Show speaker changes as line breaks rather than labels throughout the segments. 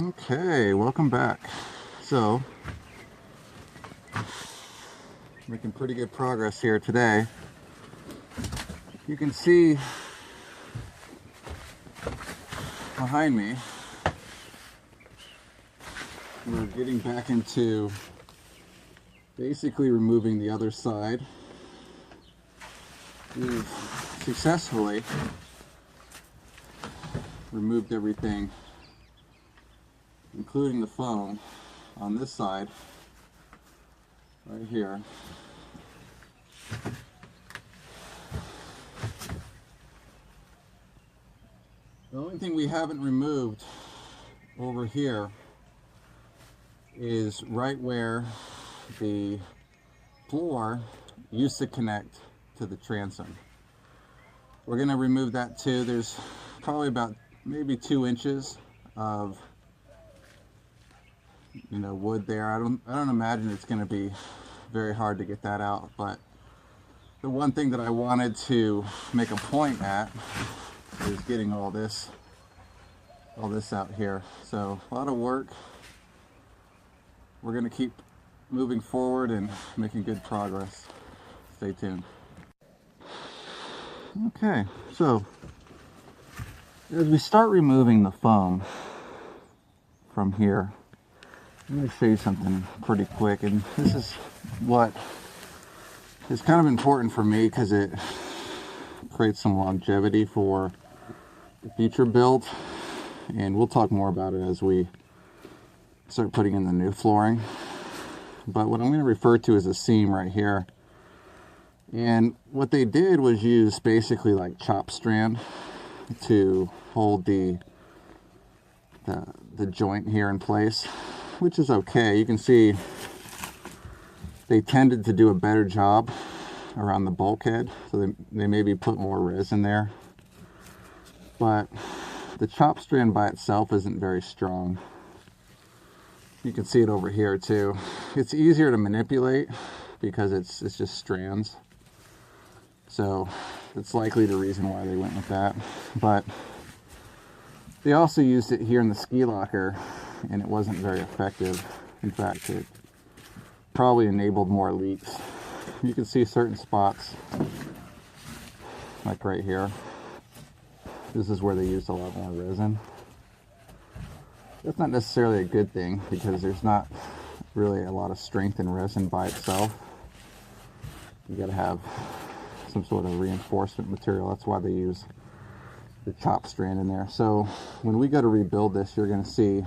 Okay, welcome back. So, making pretty good progress here today. You can see behind me, we're getting back into basically removing the other side. We've successfully removed everything, including the foam on this side right here. The only thing we haven't removed over here is right where the floor used to connect to the transom. We're going to remove that too. There's probably about maybe 2 inches of wood there. I don't imagine it's going to be very hard to get that out, but the one thing that I wanted to make a point at is getting all this out here. So a lot of work. We're going to keep moving forward and making good progress. Stay tuned. Okay, so as we start removing the foam from here, I'm going to show you something pretty quick, and this is what is kind of important for me because it creates some longevity for the future build, and we'll talk more about it as we start putting in the new flooring. But what I'm going to refer to as a seam right here, and what they did was use basically like chop strand to hold the joint here in place, which is okay. You can see they tended to do a better job around the bulkhead, so they maybe put more resin there, but the chop strand by itself isn't very strong. You can see it over here too. It's easier to manipulate because it's just strands, so it's likely the reason why they went with that. But they also used it here in the ski locker, and it wasn't very effective. In fact, it probably enabled more leaks. You can see certain spots, like right here. This is where they used a lot more resin. That's not necessarily a good thing because there's not really a lot of strength in resin by itself. You gotta have some sort of reinforcement material. That's why they use the chop strand in there. So when we go to rebuild this, you're gonna see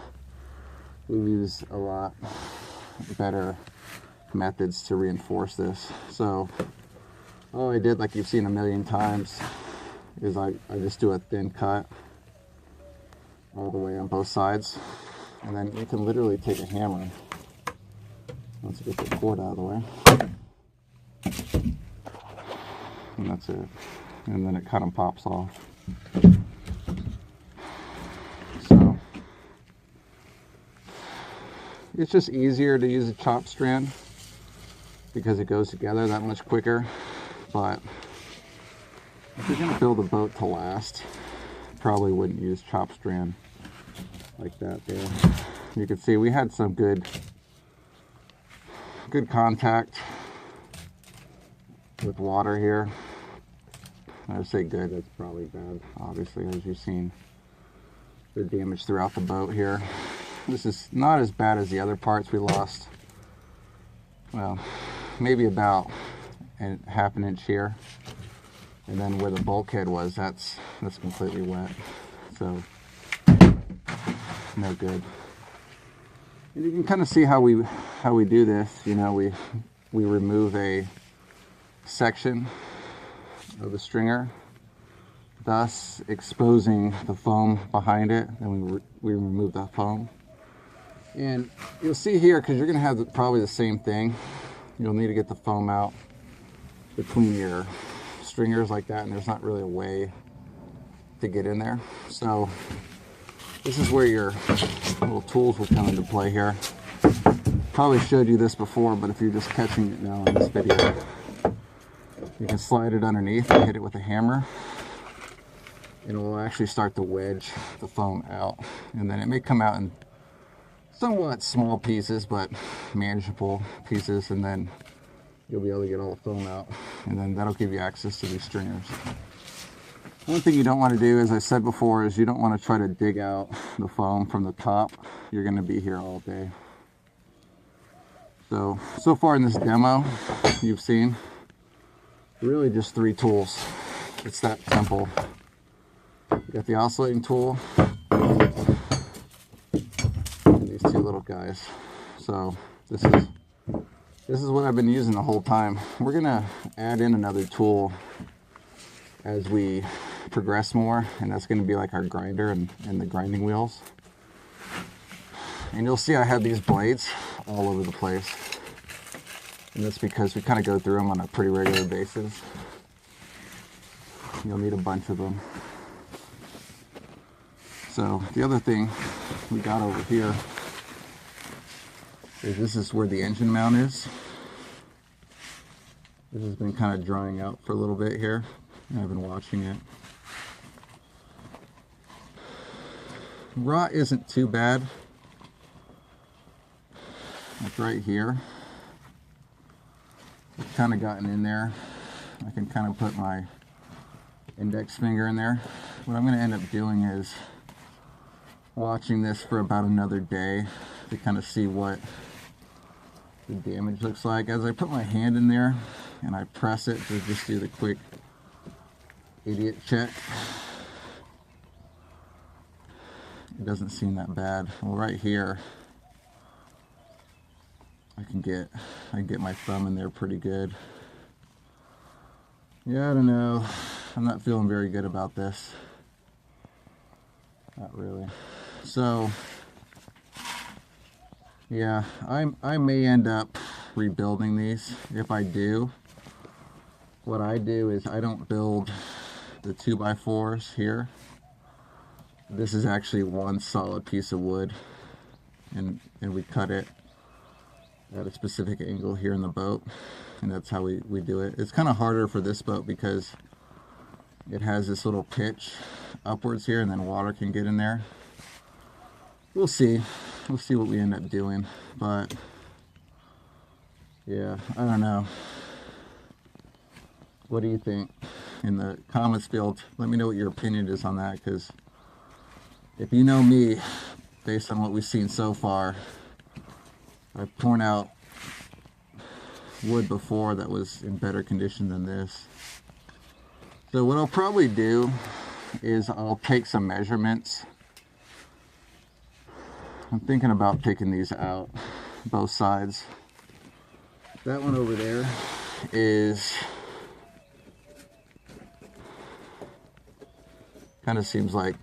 we use a lot better methods to reinforce this. So all I did, like you've seen a million times, is I just do a thin cut all the way on both sides, and then you can literally take a hammer, once you get the cord out of the way, and that's it, and then it kind of pops off. So it's just easier to use a chop strand because it goes together that much quicker. But if you're going to build a boat to last, probably wouldn't use chop strand like that there. You can see we had some good contact with water here. I would say good, that's probably bad. Obviously, as you've seen, the damage throughout the boat here. This is not as bad as the other parts we lost. Well, maybe about half an inch here. And then where the bulkhead was, that's completely wet. So no good. And you can kind of see how we do this. We remove a section of the stringer, thus exposing the foam behind it. Then we remove that foam. And you'll see here, because you're going to have probably the same thing, you'll need to get the foam out between your stringers like that, and there's not really a way to get in there. So this is where your little tools will come into play here. Probably showed you this before, but if you're just catching it now in this video, you can slide it underneath and hit it with a hammer, and it will actually start to wedge the foam out. And then it may come out in somewhat small pieces, but manageable pieces, and then you'll be able to get all the foam out, and then that'll give you access to these stringers. One thing you don't want to do, as I said before, is you don't want to try to dig out the foam from the top. You're going to be here all day. So far in this demo, you've seen really just 3 tools. It's that simple. You got the oscillating tool and these 2 little guys. So this is what I've been using the whole time. We're gonna add in another tool as we progress more, and that's gonna be like our grinder and the grinding wheels. And you'll see I have these blades all over the place. And that's because we kind of go through them on a pretty regular basis. You'll need a bunch of them. So the other thing we got over here is this is where the engine mount is. This has been kind of drying out for a little bit here, and I've been watching it. Rot isn't too bad. Like right here. It's kind of gotten in there. I can kind of put my index finger in there. What I'm going to end up doing is watching this for about another day to kind of see what the damage looks like. As I put my hand in there and I press it to just do the quick idiot check, it doesn't seem that bad. Well, right here I can get my thumb in there pretty good. Yeah, I don't know. I'm not feeling very good about this. Not really. So yeah, I may end up rebuilding these. If I do, what I do is I don't build the 2x4s here. This is actually one solid piece of wood, and we cut it at a specific angle here in the boat, and that's how we do it. It's kind of harder for this boat because it has this little pitch upwards here, and then water can get in there. We'll see what we end up doing, but yeah, I don't know. What do you think? In the comments field, let me know what your opinion is on that, because if you know me, based on what we've seen so far, I've torn out wood before that was in better condition than this. So what I'll probably do is I'll take some measurements. I'm thinking about taking these out, both sides. That one over there is, kind of seems like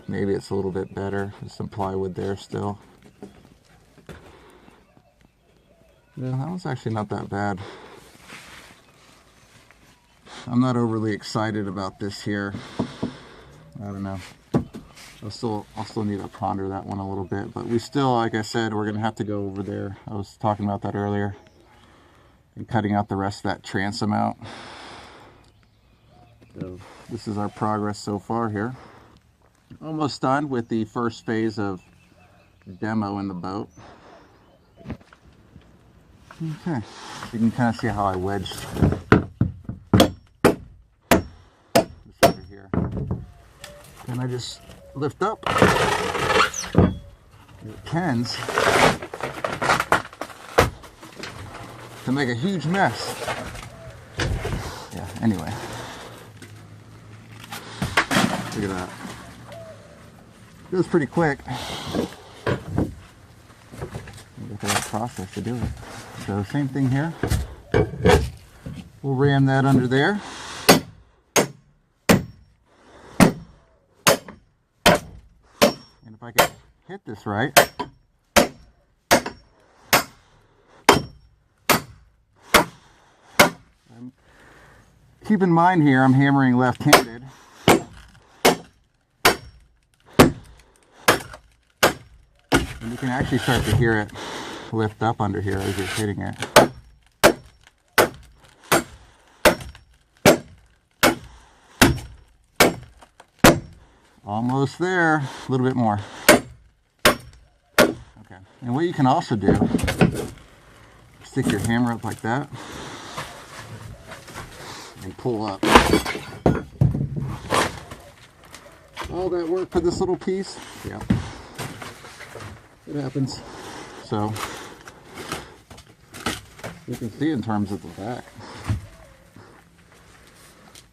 maybe it's a little bit better. There's some plywood there still. Yeah, that one's actually not that bad. I'm not overly excited about this here. I don't know. I'll still need to ponder that one a little bit, but we still, like I said, we're gonna have to go over there. I was talking about that earlier, and cutting out the rest of that transom out. So this is our progress so far here. Almost done with the first phase of demo in the boat. Okay, you can kind of see how I wedged this over here. And I just lift up. It tends to make a huge mess. Yeah, anyway. Look at that. It was pretty quick. Got the right process to do it. So same thing here. We'll ram that under there. And if I can hit this right, keep in mind here I'm hammering left-handed. And you can actually start to hear it lift up under here as you're hitting it. Almost there. A little bit more. Okay. And what you can also do, stick your hammer up like that and pull up. All that work for this little piece, yeah, it happens. So you can see in terms of the back,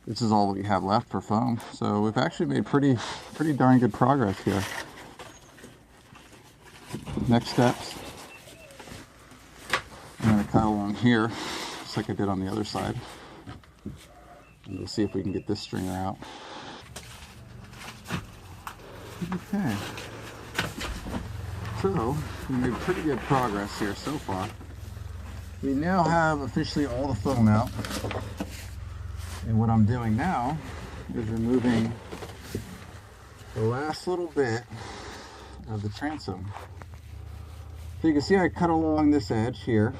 this is all we have left for foam. So we've actually made pretty darn good progress here. Next steps, I'm going to cut along here, just like I did on the other side. And we'll see if we can get this stringer out. Okay, so we made pretty good progress here so far. We now have officially all the foam out. And what I'm doing now is removing the last little bit of the transom. So you can see I cut along this edge here,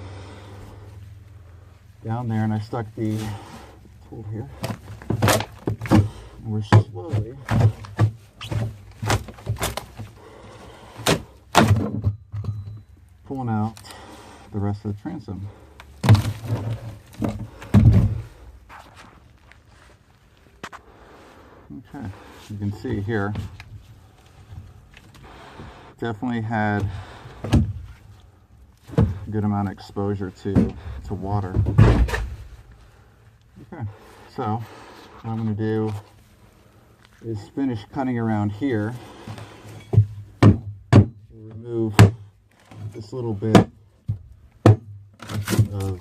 down there, and I stuck the tool here. And we're slowly pulling out the rest of the transom. Okay, you can see here, definitely had a good amount of exposure to water. Okay, so what I'm going to do is finish cutting around here. We'll remove this little bit of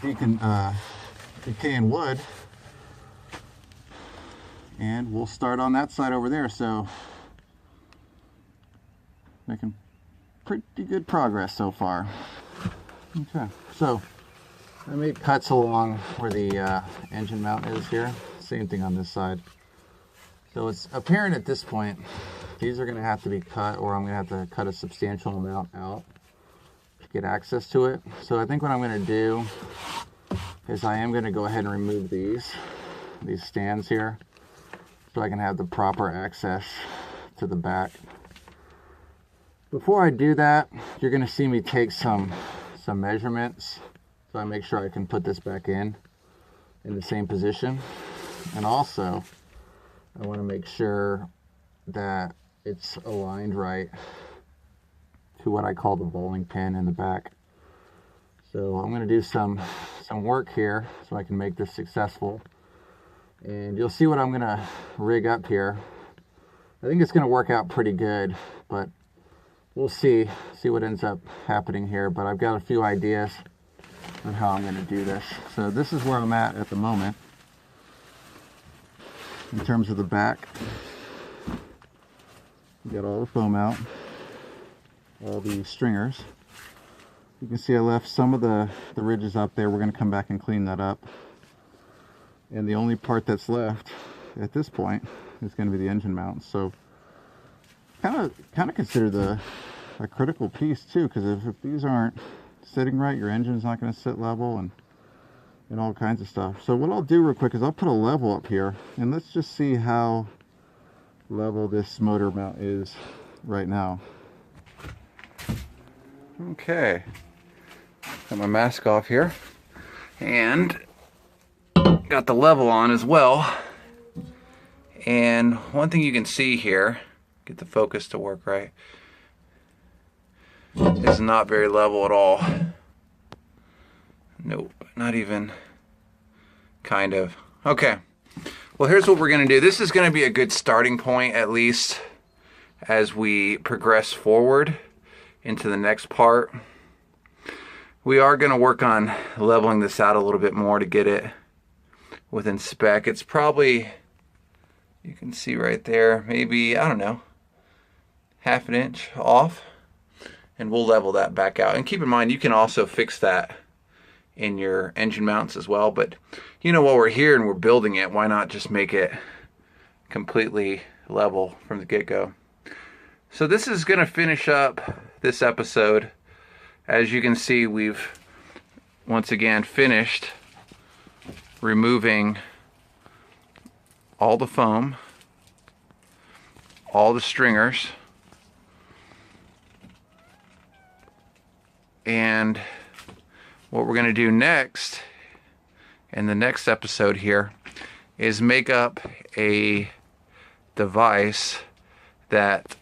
decaying wood, and we'll start on that side over there. So making pretty good progress so far. Okay, so I made cuts along where the engine mount is here. Same thing on this side. So it's apparent at this point these are going to have to be cut, or I'm going to have to cut a substantial amount out to get access to it. So I think what I'm going to do is I am going to go ahead and remove these stands here, so I can have the proper access to the back. Before I do that, you're going to see me take some measurements, so I make sure I can put this back in the same position. And also, I want to make sure that it's aligned right to what I call the bowling pin in the back. So I'm going to do some work here so I can make this successful. And you'll see what I'm going to rig up here. I think it's going to work out pretty good, but we'll see what ends up happening here. But I've got a few ideas on how I'm going to do this. So this is where I'm at the moment in terms of the back. Got all the foam out, all the stringers. You can see I left some of the ridges up there. We're going to come back and clean that up. And the only part that's left at this point is going to be the engine mount. So kind of consider a critical piece too, because if these aren't sitting right, your engine's not going to sit level and all kinds of stuff. So what I'll do real quick is I'll put a level up here, and let's just see how level this motor mount is right now. Okay, got my mask off here and got the level on as well. And one thing you can see here, get the focus to work right, is not very level at all. Nope, not even kind of. Okay, well, here's what we're going to do. This is going to be a good starting point, at least as we progress forward into the next part. We are going to work on leveling this out a little bit more to get it within spec. It's probably, you can see right there, maybe, I don't know, half an inch off, and we'll level that back out. And keep in mind, you can also fix that in your engine mounts as well, but you know, while we're here and we're building it, why not just make it completely level from the get-go. So this is going to finish up this episode. As you can see, we've once again finished removing all the foam, all the stringers, And what we're going to do next, in the next episode here, is make up a device that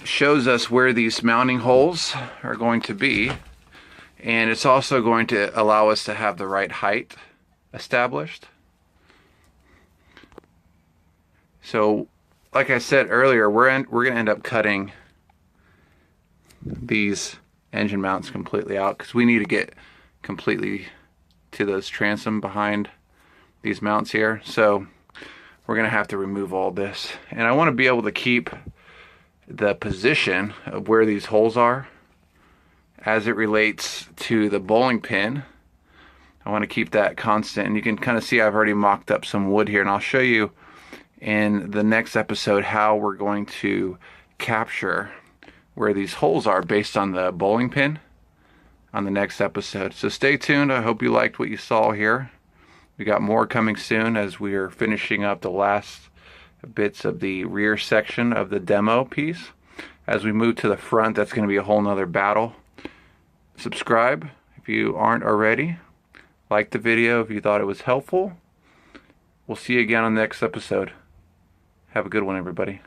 shows us where these mounting holes are going to be, and it's also going to allow us to have the right height established. So like I said earlier, we're going to end up cutting these engine mounts completely out because we need to get completely to those transom behind these mounts here. So we're going to have to remove all this, and I want to be able to keep the position of where these holes are as it relates to the bowling pin. I want to keep that constant, and you can kind of see I've already mocked up some wood here, and I'll show you in the next episode how we're going to capture where these holes are based on the bowling pin on the next episode. So stay tuned. I hope you liked what you saw here. We got more coming soon as we are finishing up the last bits of the rear section of the demo piece. As we move to the front, that's going to be a whole nother battle. Subscribe if you aren't already. Like the video if you thought it was helpful. We'll see you again on the next episode. Have a good one, everybody.